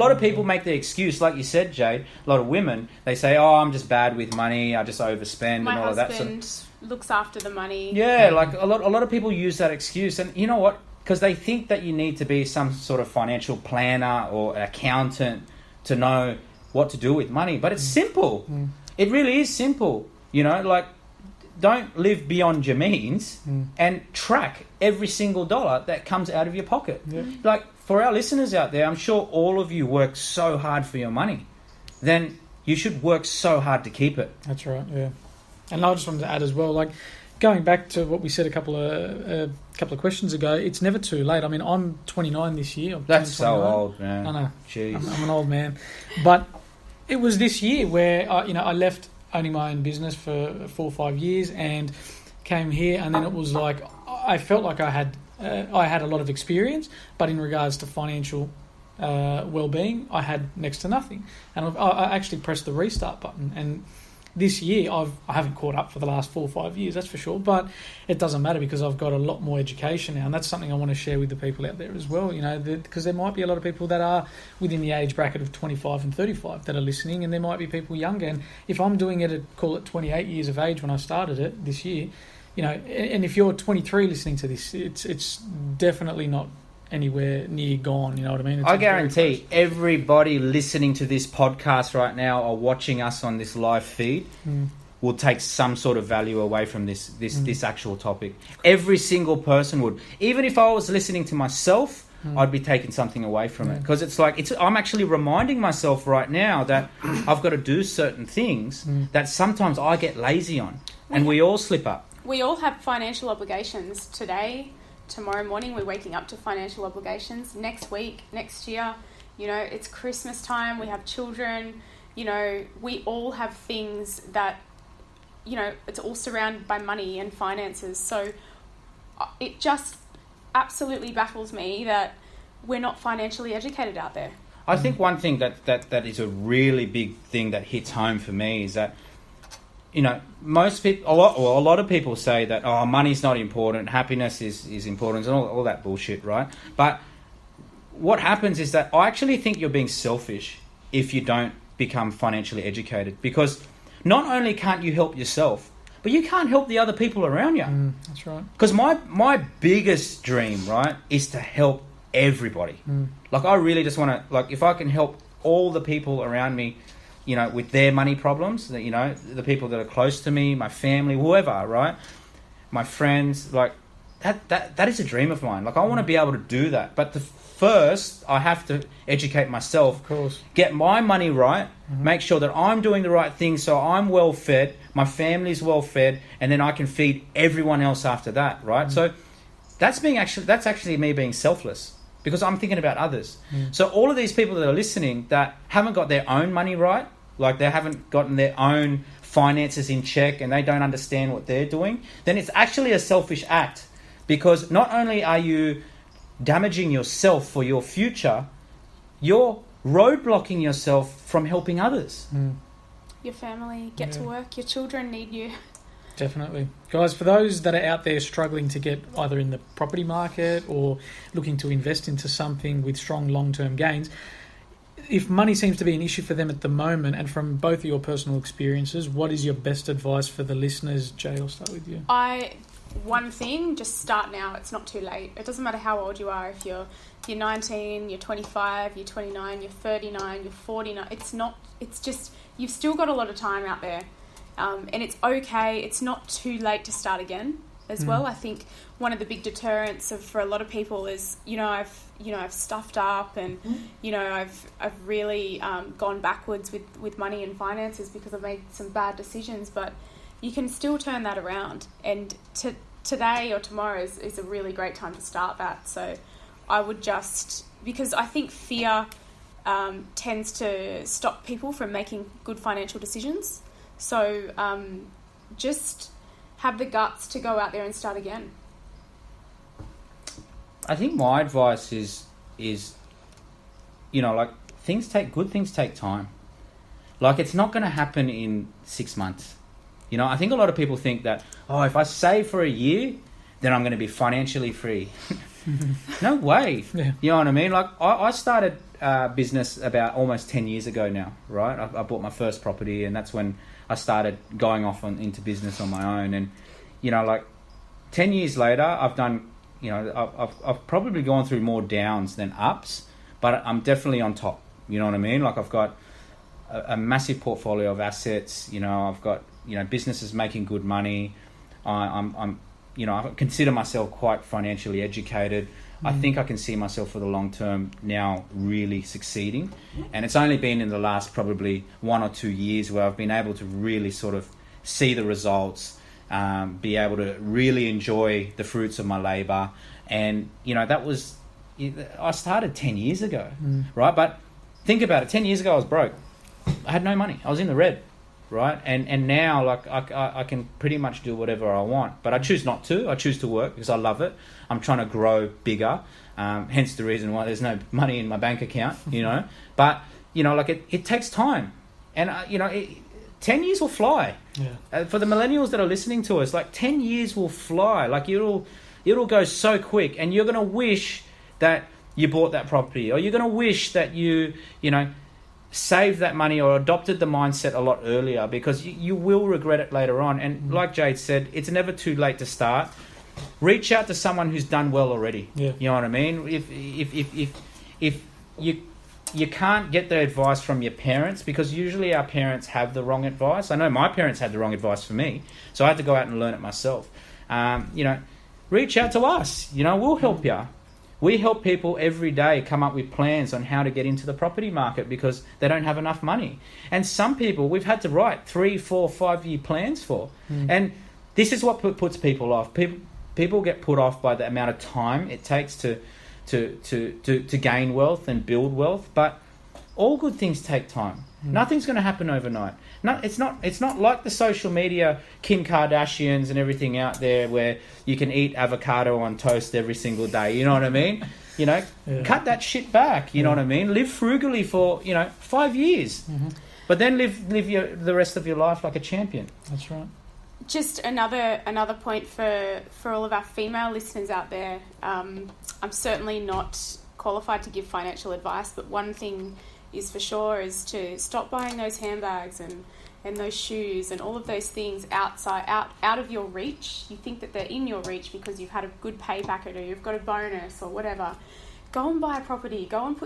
A lot of people make the excuse, like you said, Jade. A lot of women, they say, "Oh, I'm just bad with money. I just overspend My and all of that." My husband looks after the money. Yeah, like a lot of people use that excuse, and you know what? Because they think that you need to be some sort of financial planner or accountant to know what to do with money. But it's simple. It really is simple. You know, like, don't live beyond your means and track every single dollar that comes out of your pocket. Yep. Like, for our listeners out there, I'm sure all of you work so hard for your money. Then you should work so hard to keep it. That's right, yeah. And I just wanted to add as well, like, going back to what we said a couple of questions ago, it's never too late. I mean, I'm 29 this year. That's so old, man. I know. Jeez. I'm an old man. But it was this year where, I left owning my own business for 4 or 5 years and came here, and then it was like, I felt like I had a lot of experience, but in regards to financial well-being, I had next to nothing. And I actually pressed the restart button, and this year I haven't caught up for the last 4 or 5 years, that's for sure, but it doesn't matter because I've got a lot more education now, and that's something I want to share with the people out there as well, because there might be a lot of people that are within the age bracket of 25 and 35 that are listening, and there might be people younger, and if I'm doing it at, call it 28 years of age when I started it this year, and if you're 23 listening to this, it's definitely not anywhere near gone, you know what I mean? I guarantee everybody listening to this podcast right now or watching us on this live feed will take some sort of value away from this actual topic. Every single person would. Even if I was listening to myself, I'd be taking something away from it. Because it's like, I'm actually reminding myself right now that I've got to do certain things that sometimes I get lazy on. And we all slip up. We all have financial obligations today. Tomorrow morning we're waking up to financial obligations. Next week, next year, it's Christmas time, we have children, we all have things that, it's all surrounded by money and finances. So it just absolutely baffles me that we're not financially educated out there. I think one thing that is a really big thing that hits home for me is that, most people, a lot of people say that, money's not important, happiness is important, and all that bullshit, right? But what happens is that I actually think you're being selfish if you don't become financially educated, because not only can't you help yourself, but you can't help the other people around you. That's right. Because my biggest dream, right, is to help everybody. Like, I really just want to, like, if I can help all the people around me, with their money problems, the people that are close to me, my family, whoever, right? My friends, like, that is a dream of mine. Like, I want to be able to do that. But first, I have to educate myself. Of course. Get my money right, make sure that I'm doing the right thing so I'm well fed, my family's well fed, and then I can feed everyone else after that, right? So that's actually me being selfless, because I'm thinking about others. So all of these people that are listening that haven't got their own money right, like they haven't gotten their own finances in check and they don't understand what they're doing, then it's actually a selfish act, because not only are you damaging yourself for your future, you're roadblocking yourself from helping others. Your family, get to work, your children need you. Definitely. Guys, for those that are out there struggling to get either in the property market or looking to invest into something with strong long-term gains, if money seems to be an issue for them at the moment, and from both of your personal experiences, what is your best advice for the listeners? Jay, I'll start with you. One thing, just start now. It's not too late. It doesn't matter how old you are. If you're 19, you're 25, you're 29, you're 39, you're 49. It's just, you've still got a lot of time out there. And it's okay. It's not too late to start again as well. I think one of the big deterrents for a lot of people is, I've stuffed up and, I've really gone backwards with money and finances because I've made some bad decisions. But you can still turn that around. And today or tomorrow is a really great time to start that. So I would because I think fear tends to stop people from making good financial decisions. So just have the guts to go out there and start again. I think my advice is like, good things take time. Like, it's not going to happen in 6 months. I think a lot of people think that, if I save for a year, then I'm going to be financially free. No way. Yeah. You know what I mean? Like, I started business about almost 10 years ago now, right? I bought my first property, and that's when I started going off into business on my own. And, you know, like 10 years later, I've done, you know, I've probably gone through more downs than ups, but I'm definitely on top. You know what I mean? Like I've got a massive portfolio of assets. You know, I've got, you know, businesses making good money. I'm you know, I consider myself quite financially educated. I think I can see myself for the long term now really succeeding. And it's only been in the last probably 1 or 2 years where I've been able to really sort of see the results, be able to really enjoy the fruits of my labour. And, you know, I started 10 years ago, right? But think about it, 10 years ago I was broke. I had no money. I was in the red, right? And now, like, I can pretty much do whatever I want. But I choose not to. I choose to work because I love it. I'm trying to grow bigger, hence the reason why there's no money in my bank account, you know. But, you know, like it takes time. And, you know, 10 years will fly. Yeah. For the millennials that are listening to us, like 10 years will fly. Like it'll go so quick, and you're going to wish that you bought that property, or you're going to wish that you know, saved that money or adopted the mindset a lot earlier, because you will regret it later on. And like Jade said, it's never too late to start. Reach out to someone who's done well already. Yeah. You know what I mean? If you can't get the advice from your parents, because usually our parents have the wrong advice. I know my parents had the wrong advice for me, so I had to go out and learn it myself. You know, reach out to us. You know, we'll help you. We help people every day come up with plans on how to get into the property market because they don't have enough money. And some people we've had to write 3, 4, 5 year plans for. And this is what puts people off. People get put off by the amount of time it takes to gain wealth and build wealth. But all good things take time. Nothing's going to happen overnight. No, it's not like the social media Kim Kardashians and everything out there where you can eat avocado on toast every single day. You know what I mean? You know, cut that shit back. You know what I mean? Live frugally for, you know, 5 years, but then live the rest of your life like a champion. That's right. Just another point for all of our female listeners out there. I'm certainly not qualified to give financial advice, but one thing is for sure is to stop buying those handbags and those shoes and all of those things out of your reach. You think that they're in your reach because you've had a good pay packet or you've got a bonus or whatever. Go and buy a property. Go and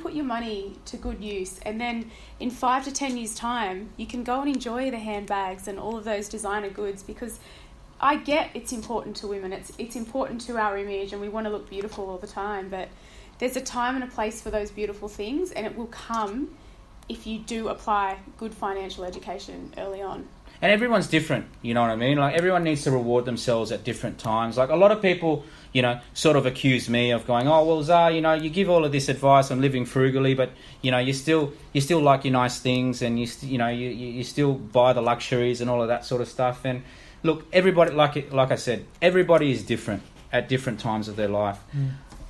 put your money to good use. And then in 5 to 10 years' time, you can go and enjoy the handbags and all of those designer goods, because I get it's important to women. It's important to our image, and we want to look beautiful all the time. But there's a time and a place for those beautiful things, and it will come if you do apply good financial education early on. And everyone's different, you know what I mean? Like, everyone needs to reward themselves at different times. Like, a lot of people, you know, sort of accuse me of going, oh, well, Zah, you know, you give all of this advice on living frugally, but, you know, you still like your nice things, and you still buy the luxuries and all of that sort of stuff. And look, everybody, like I said, everybody is different at different times of their life.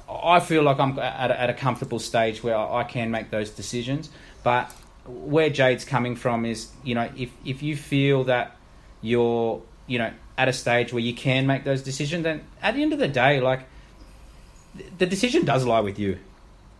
I feel like I'm at a comfortable stage where I can make those decisions. But where Jade's coming from is, you know, if you feel that you're, you know, at a stage where you can make those decisions, then at the end of the day, like, the decision does lie with you.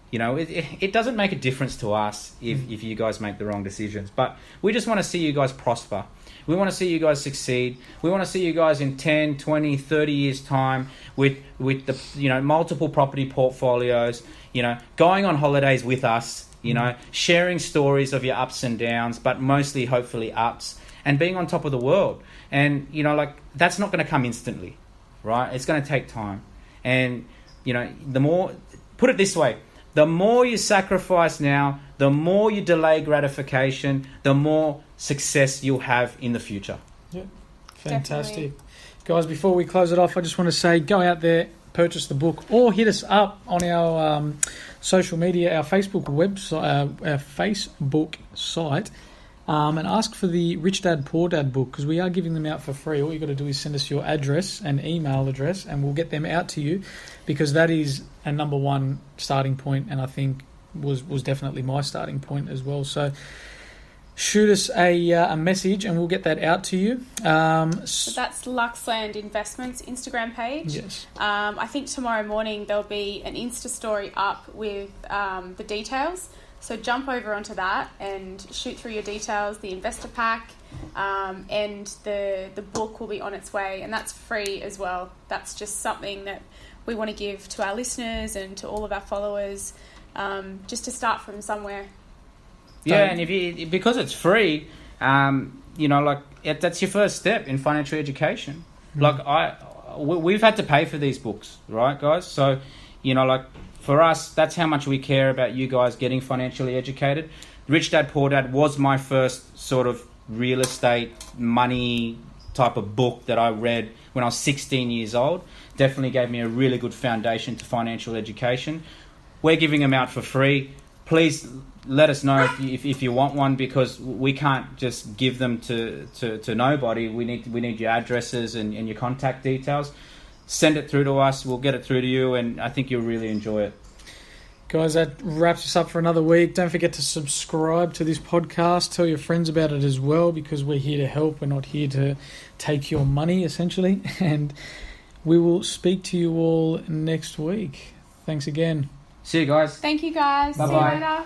You know, it doesn't make a difference to us if you guys make the wrong decisions. But we just want to see you guys prosper. We want to see you guys succeed. We want to see you guys in 10, 20, 30 years' time with the, you know, multiple property portfolios, you know, going on holidays with us, you know, sharing stories of your ups and downs, but mostly hopefully ups, and being on top of the world. And, you know, like, that's not going to come instantly, right? It's going to take time. And, you know, put it this way, the more you sacrifice now, the more you delay gratification, the more success you'll have in the future. Yeah, fantastic. Definitely. Guys, before we close it off, I just want to say, go out there, purchase the book, or hit us up on our social media, our Facebook website, our Facebook site, and ask for the Rich Dad Poor Dad book, because we are giving them out for free. All you got to do is send us your address and email address, and we'll get them out to you, because that is a number one starting point, and I think was definitely my starting point as well. So shoot us a message and we'll get that out to you. So that's Luxland Investments Instagram page. Yes. I think tomorrow morning there'll be an Insta story up with the details. So jump over onto that and shoot through your details, the investor pack, and the book will be on its way, and that's free as well. That's just something that we want to give to our listeners and to all of our followers, just to start from somewhere. Yeah, and because it's free, that's your first step in financial education. We've had to pay for these books, right, guys? So, for us, that's how much we care about you guys getting financially educated. Rich Dad Poor Dad was my first sort of real estate money type of book that I read when I was 16 years old. Definitely gave me a really good foundation to financial education. We're giving them out for free. Please let us know if you want one, because we can't just give them to nobody. We need your addresses and your contact details. Send it through to us. We'll get it through to you, and I think you'll really enjoy it. Guys, that wraps us up for another week. Don't forget to subscribe to this podcast. Tell your friends about it as well, because we're here to help. We're not here to take your money, essentially. And we will speak to you all next week. Thanks again. See you guys. Thank you, guys. Bye-bye. See you later.